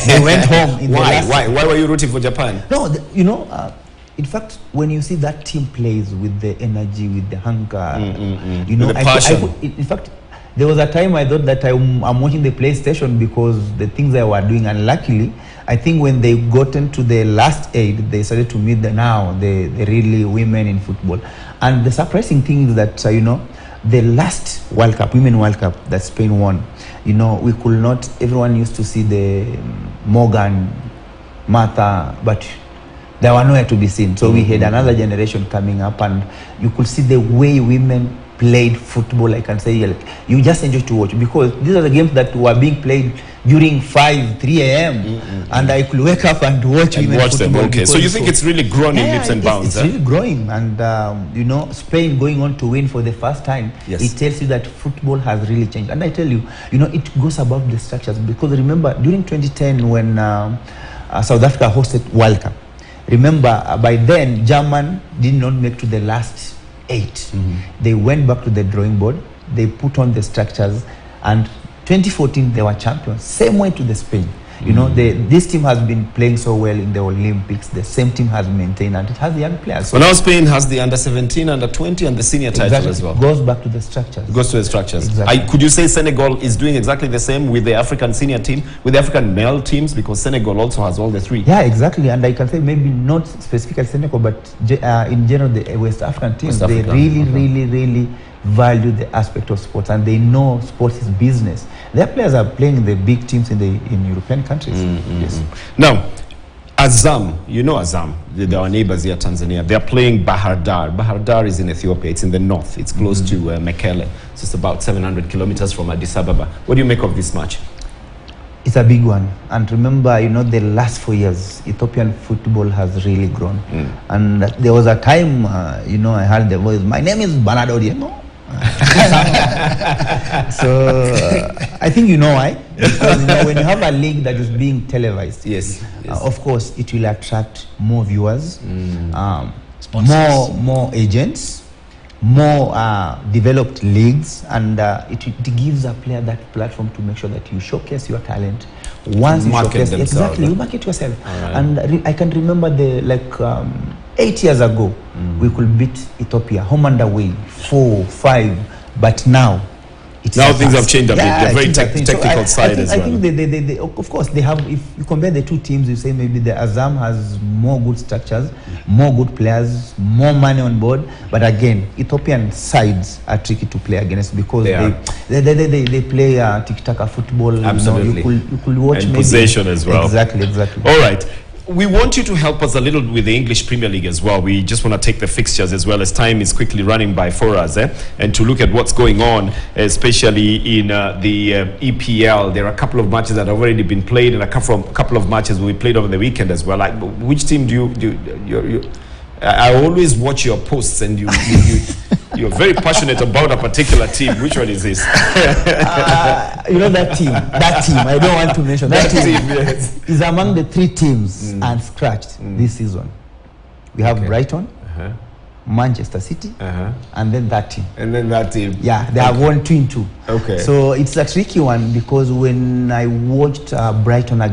They went home. Why were you rooting for Japan? No, in fact, when you see that team plays with the energy, with the hunger, with the passion. In fact, there was a time I thought that I'm watching the PlayStation because the things they were doing, and luckily, I think when they got into the last 8, they started to meet the really women in football. And the surprising thing is that the last World Cup, Women World Cup that Spain won, we could not. Everyone used to see the Morgan, Martha, but they were nowhere to be seen. So we had another generation coming up, and you could see the way women played football. I can say, you just enjoy to watch, because these are the games that were being played during 3 a.m. And I could wake up and watch women football. Them. Okay, so you think it's really grown in leaps and bounds? It's really growing, and Spain going on to win for the first time. Yes. It tells you that football has really changed. And I tell you, it goes above the structures, because remember during 2010 when South Africa hosted World Cup. Remember, by then, German did not make to the last 8. They went back to the drawing board. They put on the structures, and 2014 they were champions. Same way to the Spain. This team has been playing so well in the Olympics. The same team has maintained, and it has the young players. So now Spain has the under-17, under-20, and the senior title as well. Goes back to the structures. Goes to the structures. Exactly. Could you say Senegal is doing exactly the same with the African senior team, with the African male teams, because Senegal also has all the 3? Yeah, exactly. And I can say maybe not specifically Senegal, but in general the West African teams, they really value the aspect of sports, and they know sports is business. Their players are playing in the big teams in European countries. Yes. Now, Azam, Azam, they're our neighbors here, Tanzania. They're playing Bahar Dar. Bahar Dar is in Ethiopia. It's in the north. It's close to Mekelle. So it's about 700 kilometers from Addis Ababa. What do you make of this match? It's a big one. And remember, the last 4 years, Ethiopian football has really grown. And there was a time, I heard the voice, my name is Bernard Odiemo. So I think you know why, because when you have a league that is being televised, yes. Of course it will attract more viewers, more agents, more developed leagues, and it gives a player that platform to make sure that you showcase your talent. Once you showcase, exactly, you market yourself. Right. And I can remember 8 years ago, we could beat Ethiopia home and away 4-5, but now things have changed a bit. They're very technical side as well. I think they of course they have. If you compare the 2 teams, you say maybe the Azam has more good structures, more good players, more money on board. But again, Ethiopian sides are tricky to play against, because they play tiki-taka football. Absolutely. You could watch and maybe possession as well. Exactly. All right. We want you to help us a little with the English Premier League as well. We just want to take the fixtures as well, as time is quickly running by for us, and to look at what's going on, especially in the EPL. There are a couple of matches that have already been played, and a couple of matches will be played over the weekend as well. Like, which team do you I always watch your posts, and you're very passionate about a particular team. Which one is this? That team. I don't want to mention that team. Yes. Is among the 3 teams unscratched this season. We have Brighton, Manchester City, and then that team. Yeah, they have won 2-2. Okay. So it's a tricky one, because when I watched Brighton again.